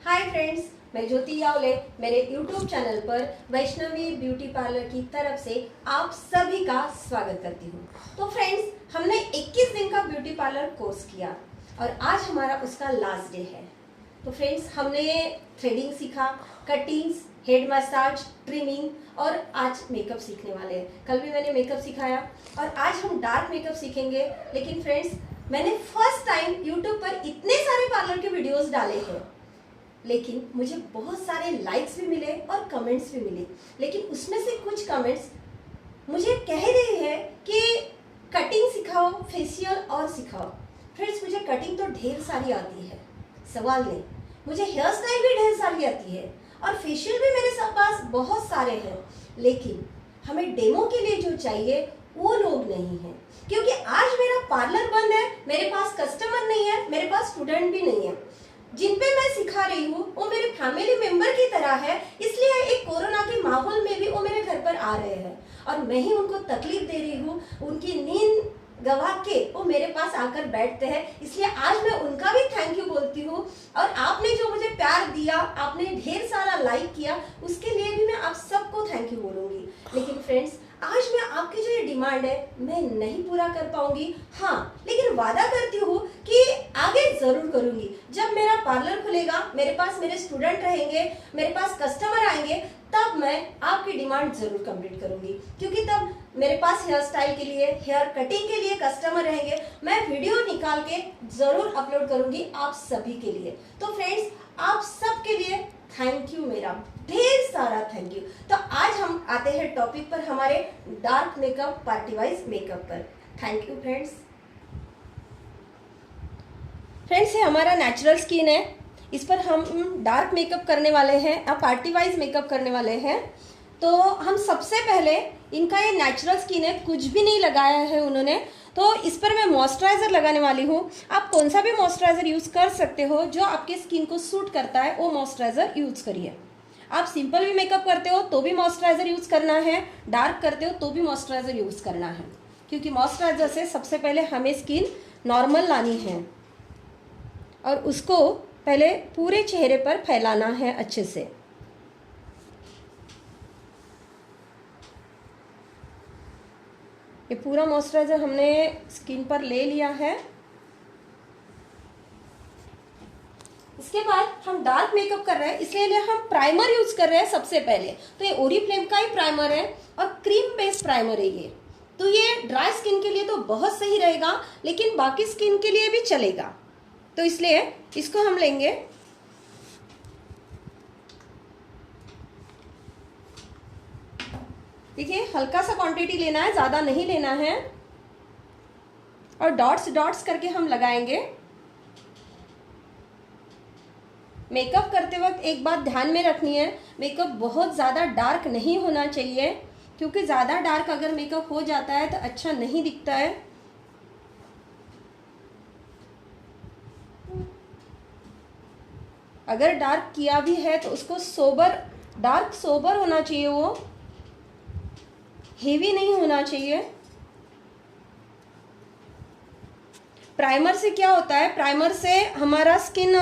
Hi friends, मैं ज्योति यावले मेरे YouTube channel पर वैष्णवी ब्यूटी पार्लर की तरफ से आप सभी का स्वागत करती हूँ। तो फ्रेंड्स, हमने 21 दिन का ब्यूटी पार्लर कोर्स किया और आज हमारा उसका लास्ट डे है। तो फ्रेंड्स, हमने थ्रेडिंग सीखा, कटिंग्स, हेड मसाज, ट्रिमिंग और आज मेकअप सीखने वाले हैं। कल भी मैंने मेकअप सिखाया और आज हम डार्क मेकअप सीखेंगे। लेकिन फ्रेंड्स, मैंने फर्स्ट टाइम YouTube पर इतने सारे पार्लर के वीडियोस डाले हैं, लेकिन मुझे बहुत सारे लाइक्स भी मिले और कमेंट्स भी मिले। लेकिन उसमें से कुछ कमेंट्स मुझे कह रहे हैं कि कटिंग सिखाओ, फेशियल और सिखाओ। फ्रेंड्स, मुझे कटिंग तो ढेर सारी आती है, सवाल नहीं। मुझे हेयर स्टाइल भी ढेर सारी आती है और फेशियल भी मेरे पास बहुत सारे हैं। लेकिन हमें डेमो के लिए जो चाहिए वो लोग नहीं है, क्योंकि आज मेरा पार्लर बंद है, मेरे पास कस्टमर नहीं है, मेरे पास स्टूडेंट भी नहीं है। जिन पे मैं सिखा रही हूँ वो मेरे फैमिली मेंबर की तरह है, इसलिए एक कोरोना के माहौल में भी वो मेरे घर पर आ रहे हैं और मैं ही उनको तकलीफ दे रही हूँ। उनकी नींद गवा के वो मेरे पास आकर बैठते हैं, इसलिए आज मैं उनका भी थैंक यू बोलती हूँ। और आपने जो मुझे प्यार दिया, आपने ढेर सारा लाइक किया, उसके लिए भी मैं आप सबको थैंक यू बोलूंगी। लेकिन फ्रेंड्स, आज मैं आपकी जो ये डिमांड है मैं नहीं पूरा कर पाऊंगी, हाँ, लेकिन वादा करती हूँ कि आगे जरूर करूंगी। जब मेरा पार्लर खुलेगा, मेरे पास मेरे स्टूडेंट रहेंगे, मेरे पास कस्टमर आएंगे, तब मैं आपकी डिमांड जरूर कंप्लीट करूंगी, क्योंकि तब मेरे पास हेयर स्टाइल के लिए, हेयर कटिंग के लिए कस्टमर रहेंगे। मैं वीडियो निकाल के जरूर अपलोड करूंगी आप सभी के लिए। तो फ्रेंड्स, आप सबके लिए थैंक यू, मेरा ढेर सारा थैंक यू। तो आज हम आते हैं टॉपिक पर, हमारे dark makeup, party wise makeup पर। Thank you friends. फ्रेंड्स, ये हमारा नेचुरल स्किन है, इस पर हम डार्क मेकअप करने वाले हैं, अब पार्टी वाइज मेकअप करने वाले हैं। तो हम सबसे पहले, इनका ये नेचुरल स्किन है, कुछ भी नहीं लगाया है उन्होंने, तो इस पर मैं मॉइस्चराइजर लगाने वाली हूँ। आप कौन सा भी मॉइस्चराइजर यूज कर सकते हो, जो आपके स्किन को सूट करता है वो मॉइस्चराइजर यूज करिए। आप सिंपल भी मेकअप करते हो तो भी मॉइस्चराइजर यूज करना है, डार्क करते हो तो भी मॉइस्चराइजर यूज करना है, क्योंकि मॉइस्चराइजर से सबसे पहले हमें स्किन नॉर्मल लानी है और उसको पहले पूरे चेहरे पर फैलाना है अच्छे से। ये पूरा मॉइस्चराइजर हमने स्किन पर ले लिया है। इसके बाद हम डार्क मेकअप कर रहे हैं, इसलिए हम प्राइमर यूज कर रहे हैं सबसे पहले। तो ये ओरिफ्लेम का ही प्राइमर है और क्रीम बेस्ड प्राइमर है ये। तो ये ड्राई स्किन के लिए तो बहुत सही रहेगा, लेकिन बाकी स्किन के लिए भी चलेगा, तो इसलिए इसको हम लेंगे। देखिए, हल्का सा क्वांटिटी लेना है, ज्यादा नहीं लेना है, और डॉट्स डॉट्स करके हम लगाएंगे। मेकअप करते वक्त एक बात ध्यान में रखनी है, मेकअप बहुत ज्यादा डार्क नहीं होना चाहिए, क्योंकि ज्यादा डार्क अगर मेकअप हो जाता है तो अच्छा नहीं दिखता है। अगर डार्क किया भी है तो उसको सोबर, डार्क सोबर होना चाहिए, वो हेवी नहीं होना चाहिए। प्राइमर से क्या होता है, प्राइमर से हमारा स्किन,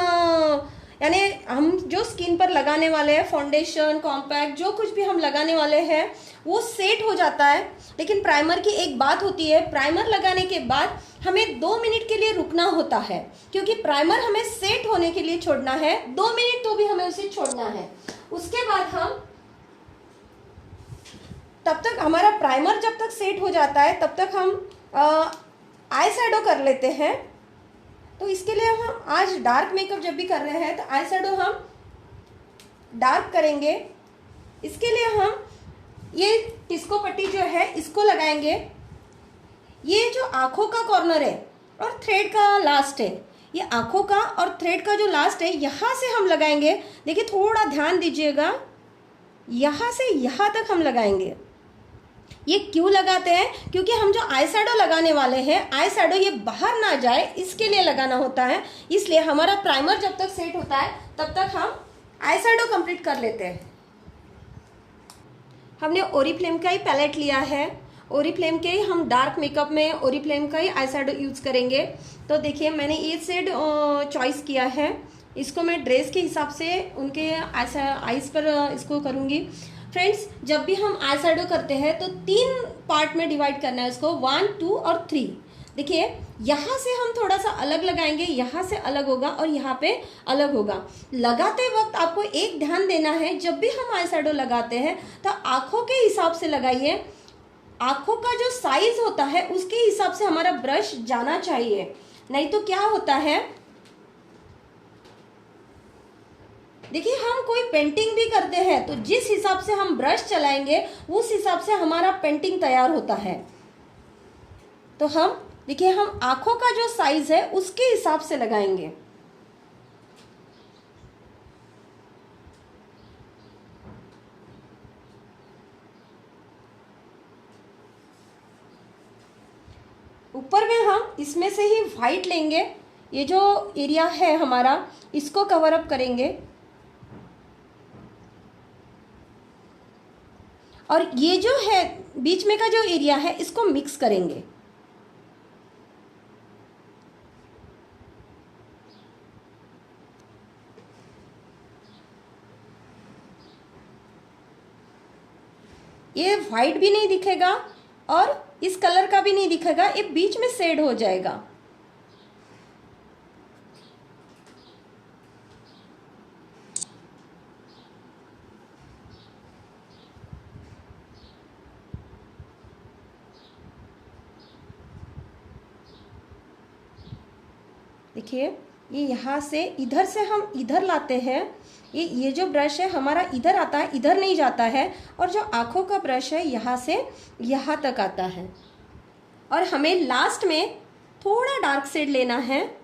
यानी हम जो स्किन पर लगाने वाले हैं, फाउंडेशन, कॉम्पैक्ट, जो कुछ भी हम लगाने वाले हैं वो सेट हो जाता है। लेकिन प्राइमर की एक बात होती है, प्राइमर लगाने के बाद हमें 2 मिनट के लिए रुकना होता है, क्योंकि प्राइमर हमें सेट होने के लिए छोड़ना है 2 मिनट, तो भी हमें उसे छोड़ना है। उसके बाद हम, तब तक हमारा प्राइमर जब तक सेट हो जाता है तब तक हम आई शैडो कर लेते हैं। तो इसके लिए हम आज डार्क मेकअप जब भी कर रहे हैं तो आई शैडो हम डार्क करेंगे। इसके लिए हम ये टिस्को पट्टी जो है इसको लगाएंगे। ये जो आंखों का कॉर्नर है और थ्रेड का लास्ट है, ये आंखों का और थ्रेड का जो लास्ट है, यहाँ से हम लगाएंगे। देखिए, थोड़ा ध्यान दीजिएगा, यहाँ से यहाँ तक हम लगाएंगे। ये क्यों लगाते हैं, क्योंकि हम जो आई शैडो लगाने वाले हैं, आई शैडो ये बाहर ना जाए, इसके लिए लगाना होता है। इसलिए हमारा प्राइमर जब तक सेट होता है तब तक हम आई शैडो कंप्लीट कर लेते हैं। हमने ओरिफ्लेम का ही पैलेट लिया है, ओरिफ्लेम के ही हम डार्क मेकअप में ओरिफ्लेम का ही आई शैडो यूज करेंगे। तो देखिए, मैंने ये शेड चॉइस किया है, इसको मैं ड्रेस के हिसाब से उनके आईज पर इसको करूँगी। फ्रेंड्स, जब भी हम आई शैडो करते हैं तो 3 पार्ट में डिवाइड करना है इसको, 1, 2 और 3। देखिए, यहाँ से हम थोड़ा सा अलग लगाएंगे, यहाँ से अलग होगा और यहाँ पे अलग होगा। लगाते वक्त आपको एक ध्यान देना है, जब भी हम आई शैडो लगाते हैं तो आंखों के हिसाब से लगाइए। आंखों का जो साइज होता है उसके हिसाब से हमारा ब्रश जाना चाहिए, नहीं तो क्या होता है, देखिए हम कोई पेंटिंग भी करते हैं तो जिस हिसाब से हम ब्रश चलाएंगे उस हिसाब से हमारा पेंटिंग तैयार होता है। तो हम देखिए, हम आंखों का जो साइज है उसके हिसाब से लगाएंगे। ऊपर में हम इसमें से ही व्हाइट लेंगे, ये जो एरिया है हमारा इसको कवर अप करेंगे और ये जो है बीच में का जो एरिया है इसको मिक्स करेंगे। ये व्हाइट भी नहीं दिखेगा और इस कलर का भी नहीं दिखेगा, ये बीच में शेड हो जाएगा। देखिए, ये यहाँ से इधर से हम इधर लाते हैं, ये जो ब्रश है हमारा इधर आता है, इधर नहीं जाता है, और जो आंखों का ब्रश है यहाँ से यहाँ तक आता है। और हमें लास्ट में थोड़ा डार्क शेड लेना है,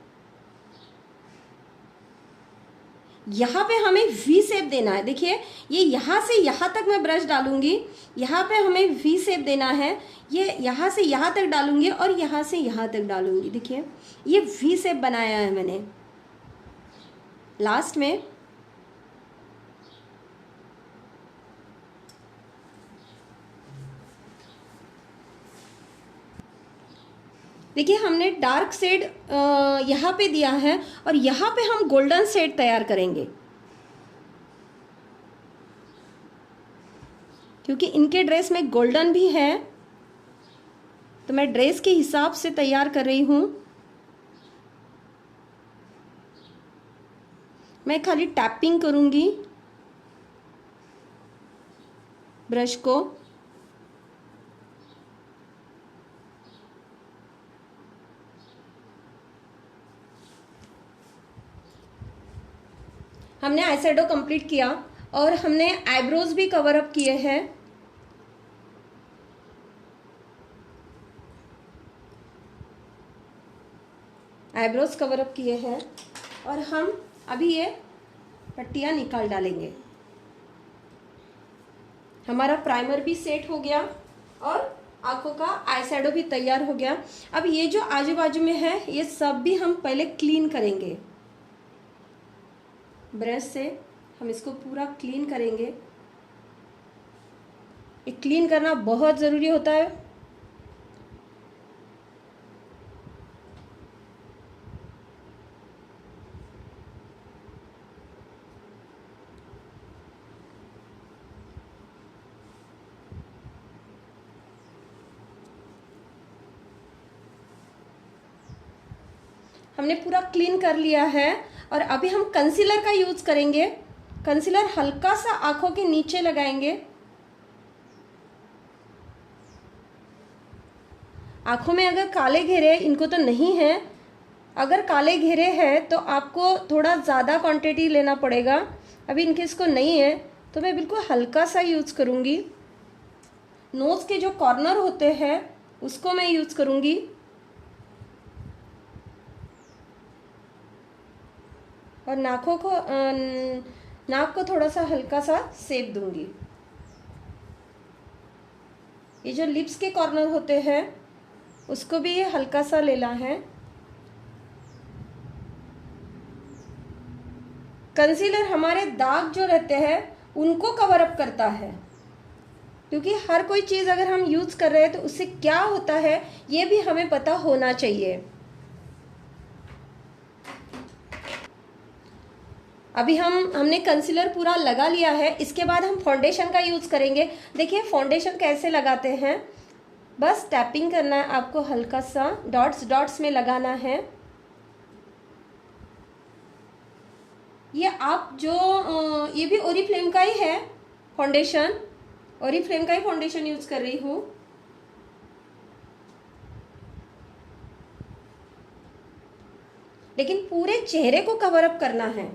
यहाँ पे हमें वी शेप देना है। देखिए, ये यहाँ से यहाँ तक मैं ब्रश डालूंगी, यहाँ पे हमें वी शेप देना है, ये यहाँ से यहाँ तक डालूंगी और यहाँ से यहाँ तक डालूंगी। देखिए, ये वी शेप बनाया है मैंने लास्ट में। देखिए, हमने डार्क शेड यहाँ पे दिया है और यहाँ पे हम गोल्डन शेड तैयार करेंगे, क्योंकि इनके ड्रेस में गोल्डन भी है तो मैं ड्रेस के हिसाब से तैयार कर रही हूँ। मैं खाली टैपिंग करूँगी ब्रश को। हमने आई शैडो कंप्लीट किया और हमने आईब्रोज भी कवर अप किए हैं। आईब्रोज कवर अप किए हैं और हम अभी ये पट्टियाँ निकाल डालेंगे। हमारा प्राइमर भी सेट हो गया और आंखों का आई शैडो भी तैयार हो गया। अब ये जो आजू बाजू में है ये सब भी हम पहले क्लीन करेंगे। ब्रश से हम इसको पूरा क्लीन करेंगे। ये क्लीन करना बहुत ज़रूरी होता है। हमने पूरा क्लीन कर लिया है और अभी हम कंसीलर का यूज करेंगे। कंसीलर हल्का सा आंखों के नीचे लगाएंगे। आंखों में अगर काले घेरे, इनको तो नहीं है, अगर काले घेरे हैं तो आपको थोड़ा ज़्यादा क्वांटिटी लेना पड़ेगा। अभी इनके इसको नहीं है तो मैं बिल्कुल हल्का सा यूज करूँगी। नोज़ के जो कॉर्नर होते हैं उसको मैं यूज करूँगी। और नाक को थोड़ा सा हल्का सा शेप दूंगी। ये जो लिप्स के कॉर्नर होते हैं उसको भी ये हल्का सा लेना है। कंसीलर हमारे दाग जो रहते हैं उनको कवर अप करता है, क्योंकि हर कोई चीज़ अगर हम यूज़ कर रहे हैं तो उससे क्या होता है ये भी हमें पता होना चाहिए। अभी हमने कंसीलर पूरा लगा लिया है। इसके बाद हम फाउंडेशन का यूज़ करेंगे। देखिए फाउंडेशन कैसे लगाते हैं, बस टैपिंग करना है आपको, हल्का सा डॉट्स डॉट्स में लगाना है। ये आप जो ये भी ओरिफ्लेम का ही है फाउंडेशन, ओरिफ्लेम का ही फाउंडेशन यूज कर रही हूँ। लेकिन पूरे चेहरे को कवर अप करना है।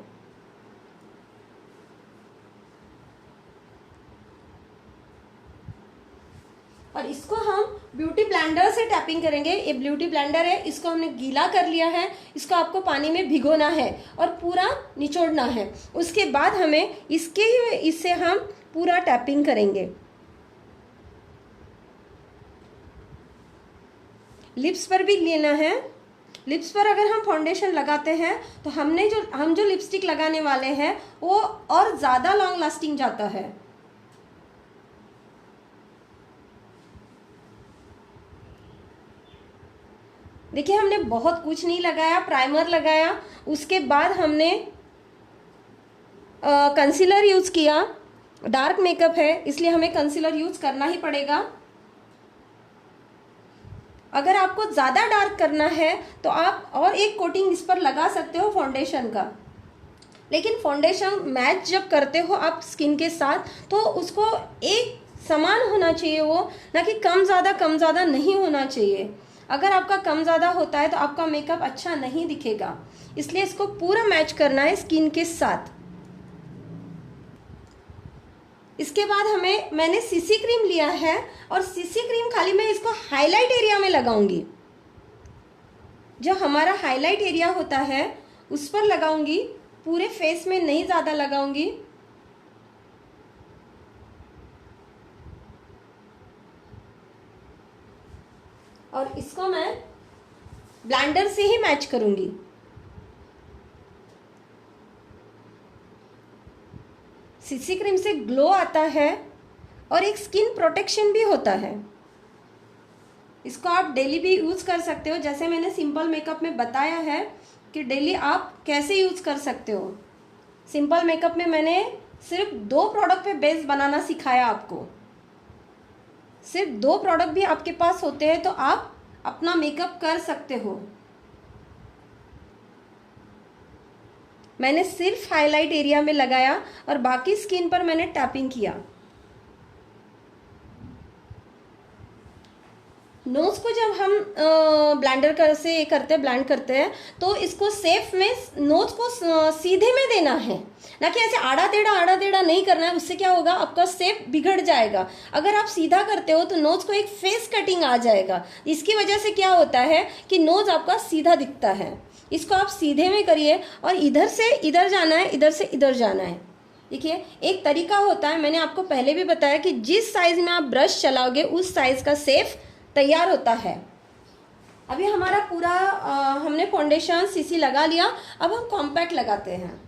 और इसको हम ब्यूटी ब्लेंडर से टैपिंग करेंगे। ये ब्यूटी ब्लेंडर है, इसको हमने गीला कर लिया है। इसको आपको पानी में भिगोना है और पूरा निचोड़ना है। उसके बाद हमें इससे हम पूरा टैपिंग करेंगे। लिप्स पर भी लेना है। लिप्स पर अगर हम फाउंडेशन लगाते हैं तो हम जो लिपस्टिक लगाने वाले हैं वो और ज़्यादा लॉन्ग लास्टिंग जाता है। देखिए हमने बहुत कुछ नहीं लगाया, प्राइमर लगाया, उसके बाद हमने कंसीलर यूज़ किया। डार्क मेकअप है इसलिए हमें कंसीलर यूज़ करना ही पड़ेगा। अगर आपको ज़्यादा डार्क करना है तो आप और एक कोटिंग इस पर लगा सकते हो फाउंडेशन का। लेकिन फाउंडेशन मैच जब करते हो आप स्किन के साथ तो उसको एक समान होना चाहिए, वो ना कि कम ज़्यादा नहीं होना चाहिए। अगर आपका कम ज़्यादा होता है तो आपका मेकअप अच्छा नहीं दिखेगा, इसलिए इसको पूरा मैच करना है स्किन के साथ। इसके बाद मैंने सीसी क्रीम लिया है और सीसी क्रीम खाली मैं इसको हाईलाइट एरिया में लगाऊंगी। जो हमारा हाईलाइट एरिया होता है उस पर लगाऊंगी, पूरे फेस में नहीं ज़्यादा लगाऊंगी। और इसको मैं ब्लेंडर से ही मैच करूंगी। सीसी क्रीम से ग्लो आता है और एक स्किन प्रोटेक्शन भी होता है। इसको आप डेली भी यूज़ कर सकते हो, जैसे मैंने सिंपल मेकअप में बताया है कि डेली आप कैसे यूज़ कर सकते हो। सिंपल मेकअप में मैंने सिर्फ 2 प्रोडक्ट पे बेस बनाना सिखाया आपको। सिर्फ 2 प्रोडक्ट भी आपके पास होते हैं तो आप अपना मेकअप कर सकते हो। मैंने सिर्फ हाईलाइट एरिया में लगाया और बाकी स्किन पर मैंने टैपिंग किया। नोज को जब हम ब्लेंड करते हैं तो इसको सेफ में नोज को सीधे में देना है, ना कि ऐसे आड़ा टेढ़ा नहीं करना है। उससे क्या होगा, आपका शेप बिगड़ जाएगा। अगर आप सीधा करते हो तो नोज को एक फेस कटिंग आ जाएगा। इसकी वजह से क्या होता है कि नोज आपका सीधा दिखता है। इसको आप सीधे में करिए और इधर से इधर जाना है, इधर से इधर जाना है। देखिए एक तरीका होता है, मैंने आपको पहले भी बताया कि जिस साइज में आप ब्रश चलाओगे उस साइज का शेप तैयार होता है। अभी हमारा पूरा हमने फाउंडेशन सीसी लगा लिया। अब हम कॉम्पैक्ट लगाते हैं।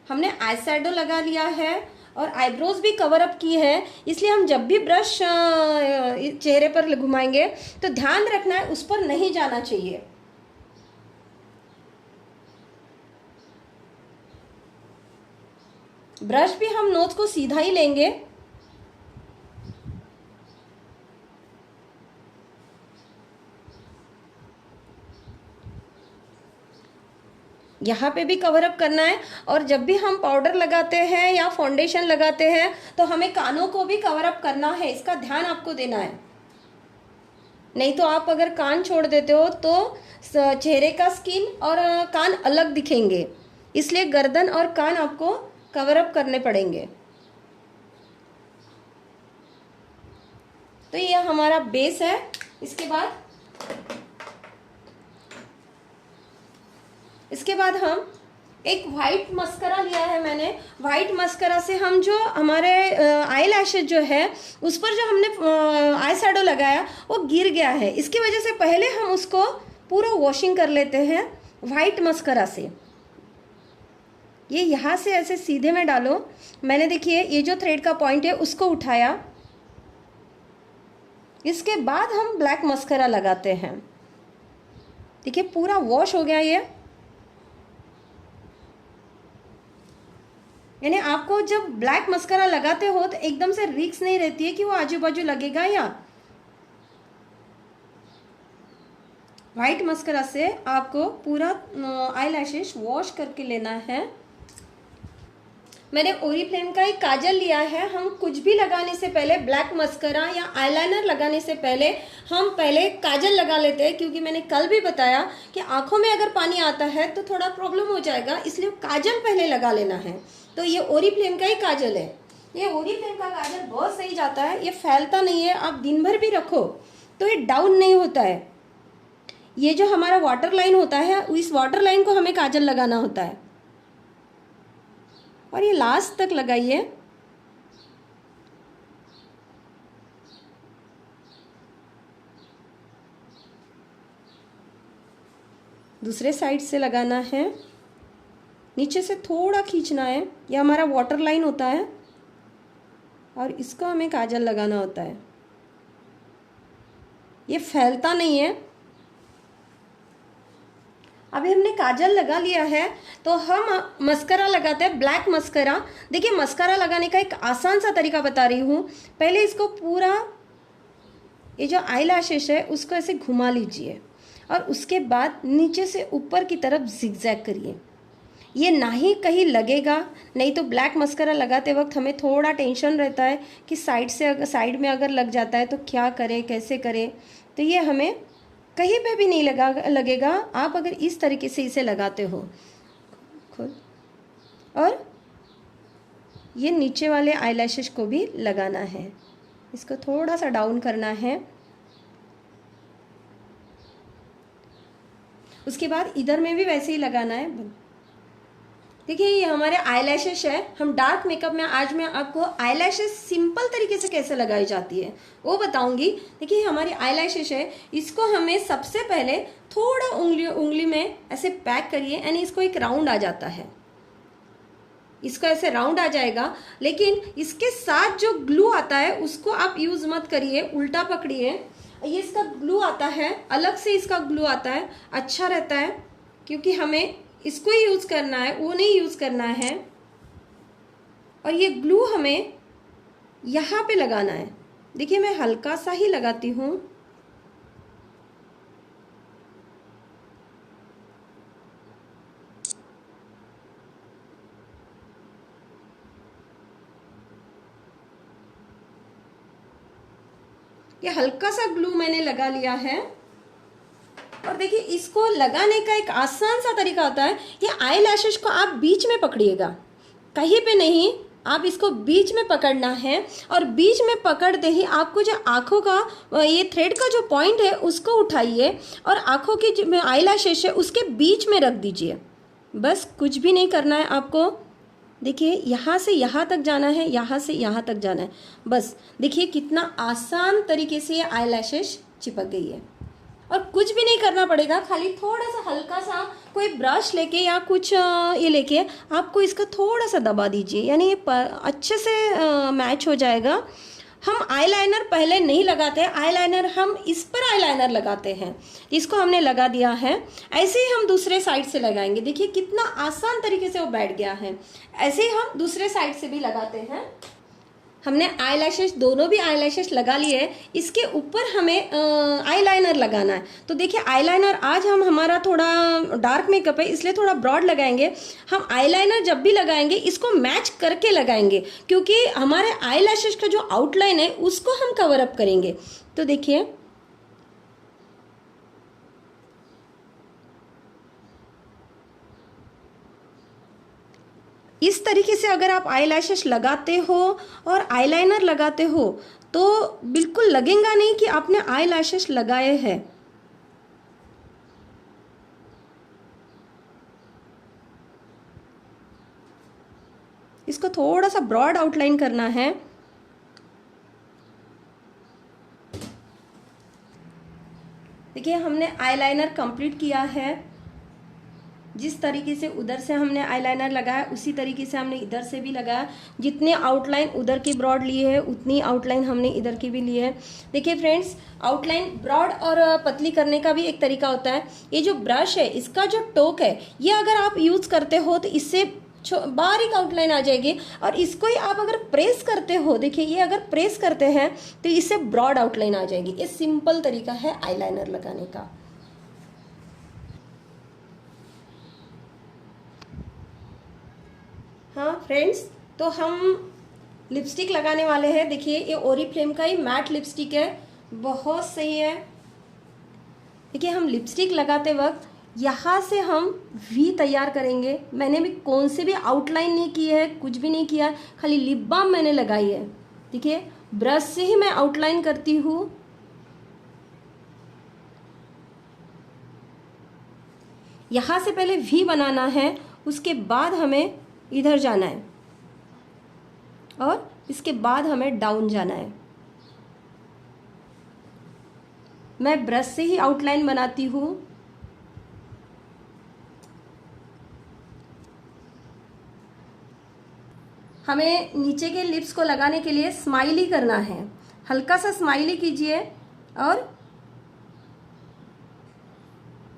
हमने आई शैडो लगा लिया है और आईब्रोज भी कवर अप की है, इसलिए हम जब भी ब्रश चेहरे पर घुमाएंगे तो ध्यान रखना है उस पर नहीं जाना चाहिए। ब्रश भी हम नोज को सीधा ही लेंगे। यहाँ पे भी कवर अप करना है। और जब भी हम पाउडर लगाते हैं या फाउंडेशन लगाते हैं तो हमें कानों को भी कवर अप करना है, इसका ध्यान आपको देना है। नहीं तो आप अगर कान छोड़ देते हो तो चेहरे का स्किन और कान अलग दिखेंगे, इसलिए गर्दन और कान आपको कवर अप करने पड़ेंगे। तो ये हमारा बेस है। इसके बाद हम एक वाइट मस्करा लिया है मैंने। वाइट मस्करा से हम जो हमारे आई लैशेज जो है उस पर जो हमने आई शैडो लगाया वो गिर गया है। इसकी वजह से पहले हम उसको पूरा वॉशिंग कर लेते हैं वाइट मस्करा से। ये यहाँ से ऐसे सीधे में डालो। मैंने देखिए ये जो थ्रेड का पॉइंट है उसको उठाया। इसके बाद हम ब्लैक मस्करा लगाते हैं। देखिए पूरा वॉश हो गया ये। यानी आपको जब ब्लैक मस्करा लगाते हो तो एकदम से रिस्क नहीं रहती है कि वो आजू बाजू लगेगा या वाइट मस्करा से आपको पूरा आई लैशेस वॉश करके लेना है। मैंने ओरिफ्लेम का एक काजल लिया है। हम कुछ भी लगाने से पहले, ब्लैक मस्करा या आईलाइनर लगाने से पहले हम पहले काजल लगा लेते हैं, क्योंकि मैंने कल भी बताया कि आंखों में अगर पानी आता है तो थोड़ा प्रॉब्लम हो जाएगा, इसलिए काजल पहले लगा लेना है। तो ये ओरिफ्लेम का ही काजल है। ये ओरिफ्लेम का काजल बहुत सही जाता है, ये फैलता नहीं है, आप दिन भर भी रखो तो ये डाउन नहीं होता है। ये जो हमारा वाटर लाइन होता है, इस वाटर लाइन को हमें काजल लगाना होता है और ये लास्ट तक लगाइए। दूसरे साइड से लगाना है, नीचे से थोड़ा खींचना है, ये हमारा वाटर लाइन होता है और इसको हमें काजल लगाना होता है। ये फैलता नहीं है। अभी हमने काजल लगा लिया है तो हम मस्करा लगाते हैं, ब्लैक मस्करा। देखिए मस्करा लगाने का एक आसान सा तरीका बता रही हूँ। पहले इसको पूरा, ये जो आई लैशेस है उसको ऐसे घुमा लीजिए और उसके बाद नीचे से ऊपर की तरफ जिगजैग करिए। ये ना ही कहीं लगेगा, नहीं तो ब्लैक मस्करा लगाते वक्त हमें थोड़ा टेंशन रहता है कि साइड में अगर लग जाता है तो क्या करें, कैसे करें। तो ये हमें कहीं पे भी नहीं लगेगा आप अगर इस तरीके से इसे लगाते हो खुद। और ये नीचे वाले आईलैशेस को भी लगाना है, इसको थोड़ा सा डाउन करना है। उसके बाद इधर में भी वैसे ही लगाना है। देखिए ये हमारे आईलैशेस है। हम डार्क मेकअप में आज मैं आपको आईलैशेस सिंपल तरीके से कैसे लगाई जाती है वो बताऊंगी। देखिए हमारी आईलैशेस है, इसको हमें सबसे पहले थोड़ा उंगली में ऐसे पैक करिए, यानी इसको एक राउंड आ जाता है, इसको ऐसे राउंड आ जाएगा। लेकिन इसके साथ जो ग्लू आता है उसको आप यूज मत करिए, उल्टा पकड़िए। ये इसका ग्लू आता है, अलग से इसका ग्लू आता है, अच्छा रहता है, क्योंकि हमें इसको ही यूज करना है, वो नहीं यूज करना है। और ये ग्लू हमें यहाँ पे लगाना है। देखिए मैं हल्का सा ही लगाती हूँ। ये हल्का सा ग्लू मैंने लगा लिया है। और देखिए इसको लगाने का एक आसान सा तरीका होता है, ये आई लैशेस को आप बीच में पकड़िएगा, कहीं पे नहीं, आप इसको बीच में पकड़ना है। और बीच में पकड़ते ही आपको जो आँखों का ये थ्रेड का जो पॉइंट है उसको उठाइए और आँखों की जो आई लैशेस है उसके बीच में रख दीजिए। बस कुछ भी नहीं करना है आपको। देखिए यहाँ से यहाँ तक जाना है, यहाँ से यहाँ तक जाना है, बस। देखिए कितना आसान तरीके से ये आई लैशेस चिपक गई है और कुछ भी नहीं करना पड़ेगा। खाली थोड़ा सा हल्का सा कोई ब्रश लेके या कुछ ये लेके आपको इसका थोड़ा सा दबा दीजिए, यानी ये अच्छे से मैच हो जाएगा। हम आईलाइनर पहले नहीं लगाते हैं, आईलाइनर हम इस पर आईलाइनर लगाते हैं। इसको हमने लगा दिया है, ऐसे ही हम दूसरे साइड से लगाएंगे। देखिए कितना आसान तरीके से वो बैठ गया है। ऐसे ही हम दूसरे साइड से भी लगाते हैं। हमने आईलैशेस, दोनों भी आईलैशेस लगा लिए हैं, इसके ऊपर हमें आईलाइनर लगाना है। तो देखिए आईलाइनर आज हमारा थोड़ा डार्क मेकअप है इसलिए थोड़ा ब्रॉड लगाएंगे। हम आईलाइनर जब भी लगाएंगे इसको मैच करके लगाएंगे, क्योंकि हमारे आईलैशेस का जो आउटलाइन है उसको हम कवर अप करेंगे। तो देखिए इस तरीके से अगर आप आईलैशेस लगाते हो और आईलाइनर लगाते हो तो बिल्कुल लगेगा नहीं कि आपने आईलैशेस लगाए हैं। इसको थोड़ा सा ब्रॉड आउटलाइन करना है। देखिए हमने आईलाइनर कंप्लीट किया है। जिस तरीके से उधर से हमने आईलाइनर लगाया उसी तरीके से हमने इधर से भी लगाया। जितने आउटलाइन उधर की ब्रॉड ली है उतनी आउटलाइन हमने इधर की भी ली है। देखिए फ्रेंड्स, आउटलाइन ब्रॉड और पतली करने का भी एक तरीका होता है। ये जो ब्रश है इसका जो टोक है ये अगर आप यूज करते हो तो इससे बारीक आउटलाइन आ जाएगी, और इसको ही आप अगर प्रेस करते हो, देखिए ये अगर प्रेस करते हैं तो इससे ब्रॉड आउटलाइन आ जाएगी। ये सिंपल तरीका है आईलाइनर लगाने का। हाँ फ्रेंड्स, तो हम लिपस्टिक लगाने वाले हैं। देखिए ये ओरिफ्लेम का ही मैट लिपस्टिक है, बहुत सही है। देखिए हम लिपस्टिक लगाते वक्त यहाँ से हम वी तैयार करेंगे। मैंने भी कौन से भी आउटलाइन नहीं की है, कुछ भी नहीं किया, खाली लिप बाम मैंने लगाई है। देखिए ब्रश से ही मैं आउटलाइन करती हूँ। यहाँ से पहले वी बनाना है, उसके बाद हमें इधर जाना है और इसके बाद हमें डाउन जाना है। मैं ब्रश से ही आउटलाइन बनाती हूँ। हमें नीचे के लिप्स को लगाने के लिए स्माइली करना है। हल्का सा स्माइली कीजिए और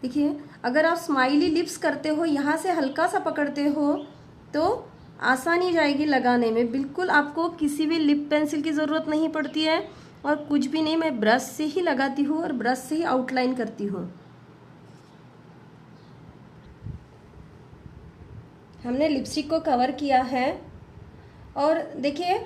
देखिए अगर आप स्माइली लिप्स करते हो, यहाँ से हल्का सा पकड़ते हो तो आसानी जाएगी लगाने में। बिल्कुल आपको किसी भी लिप पेंसिल की ज़रूरत नहीं पड़ती है और कुछ भी नहीं, मैं ब्रश से ही लगाती हूँ और ब्रश से ही आउटलाइन करती हूँ। हमने लिपस्टिक को कवर किया है और देखिए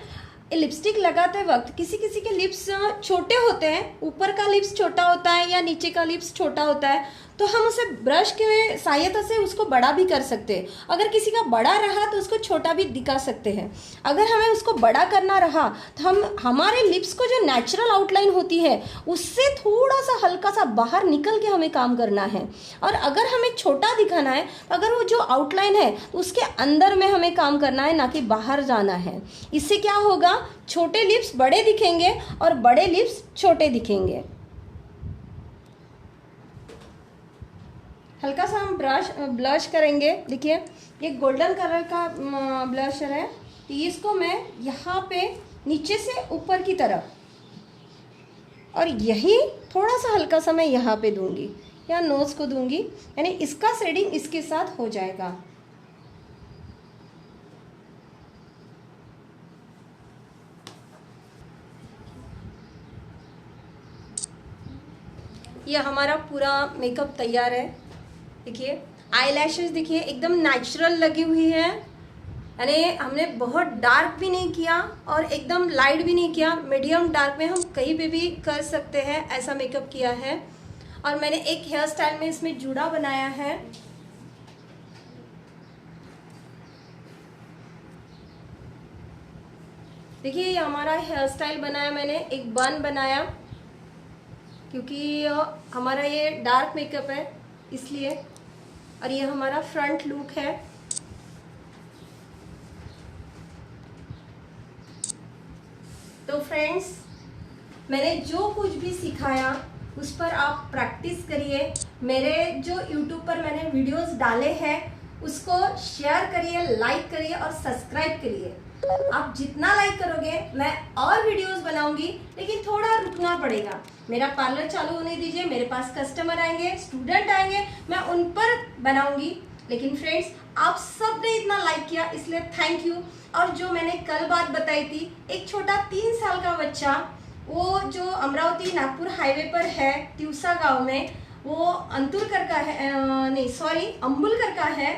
लिपस्टिक लगाते वक्त किसी किसी के लिप्स छोटे होते हैं, ऊपर का लिप्स छोटा होता है या नीचे का लिप्स छोटा होता है, तो हम उसे ब्रश के सहायता से उसको बड़ा भी कर सकते हैं। अगर किसी का बड़ा रहा तो उसको छोटा भी दिखा सकते हैं। अगर हमें उसको बड़ा करना रहा तो हम हमारे लिप्स को जो नेचुरल आउटलाइन होती है उससे थोड़ा सा हल्का सा बाहर निकल के हमें काम करना है। और अगर हमें छोटा दिखाना है तो अगर वो जो आउटलाइन है तो उसके अंदर में हमें काम करना है, ना कि बाहर जाना है। इससे क्या होगा, छोटे लिप्स बड़े दिखेंगे और बड़े लिप्स छोटे दिखेंगे। हल्का सा हम ब्लश करेंगे। देखिए ये गोल्डन कलर का ब्लशर है, तो इसको मैं यहाँ पे नीचे से ऊपर की तरफ और यही थोड़ा सा हल्का सा मैं यहाँ पे दूंगी या नोज को दूंगी, यानी इसका शेडिंग इसके साथ हो जाएगा। ये हमारा पूरा मेकअप तैयार है। देखिए आईलैशेस देखिए एकदम नेचुरल लगी हुई है, यानी हमने बहुत डार्क भी नहीं किया और एकदम लाइट भी नहीं किया, मीडियम डार्क में हम कहीं पे भी कर सकते हैं, ऐसा मेकअप किया है। और मैंने एक हेयर स्टाइल में इसमें जूड़ा बनाया है। देखिए ये हमारा हेयर स्टाइल बनाया, मैंने एक बन बनाया क्योंकि हमारा ये डार्क मेकअप है इसलिए। और ये हमारा फ्रंट लुक है। तो फ्रेंड्स, मैंने जो कुछ भी सिखाया उस पर आप प्रैक्टिस करिए। मेरे जो यूट्यूब पर मैंने वीडियोस डाले हैं उसको शेयर करिए, लाइक करिए और सब्सक्राइब करिए। आप जितना लाइक करोगे मैं और वीडियोस बनाऊंगी, लेकिन थोड़ा रुकना पड़ेगा। मेरा पार्लर चालू होने दीजिए, मेरे पास कस्टमर आएंगे, स्टूडेंट आएंगे, मैं उन पर बनाऊंगी। लेकिन फ्रेंड्स, आप सब ने इतना लाइक किया इसलिए थैंक यू। और जो मैंने कल बात बताई थी, एक छोटा 3 साल का बच्चा, वो जो अमरावती नागपुर हाईवे पर है तिवसा गांव में, वो अंतुलकर का है, नहीं सॉरी अंबुलकर का है,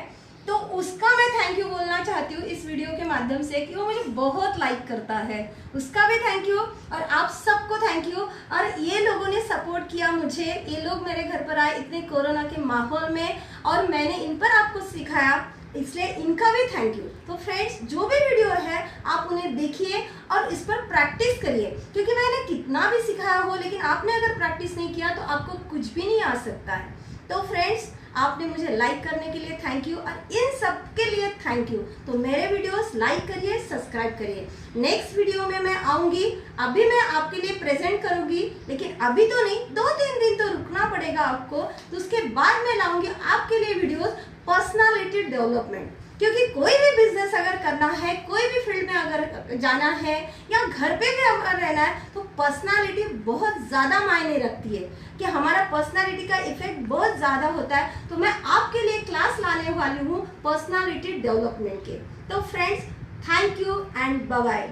तो उसका मैं थैंक यू बोलना चाहती हूँ इस वीडियो के माध्यम से कि वो मुझे बहुत लाइक करता है। उसका भी थैंक यू और आप सबको थैंक यू। और ये लोगों ने सपोर्ट किया मुझे, ये लोग मेरे घर पर आए इतने कोरोना के माहौल में और मैंने इन पर आपको सिखाया, इसलिए इनका भी थैंक यू। तो फ्रेंड्स, जो भी वीडियो है आप उन्हें देखिए और इस पर प्रैक्टिस करिए, क्योंकि मैंने कितना भी सिखाया हो लेकिन आपने अगर प्रैक्टिस नहीं किया तो आपको कुछ भी नहीं आ सकता है। तो फ्रेंड्स, आपने मुझे लाइक करने के लिए थैंक यू और इन सब के लिए थैंक यू। तो मेरे वीडियोस लाइक करिए, सब्सक्राइब करिए। नेक्स्ट वीडियो में मैं आऊंगी, अभी मैं आपके लिए प्रेजेंट करूंगी, लेकिन अभी तो नहीं, 2-3 दिन तो रुकना पड़ेगा आपको। तो उसके बाद मैं लाऊंगी आपके लिए वीडियोस पर्सनालिटी डेवलपमेंट। क्योंकि कोई भी बिजनेस अगर करना है, कोई भी फील्ड में अगर जाना है या घर पे भी अगर रहना है, तो पर्सनालिटी बहुत ज़्यादा मायने रखती है कि हमारा पर्सनालिटी का इफेक्ट बहुत ज़्यादा होता है। तो मैं आपके लिए क्लास लाने वाली हूँ पर्सनालिटी डेवलपमेंट के। तो friends, thank you and bye bye.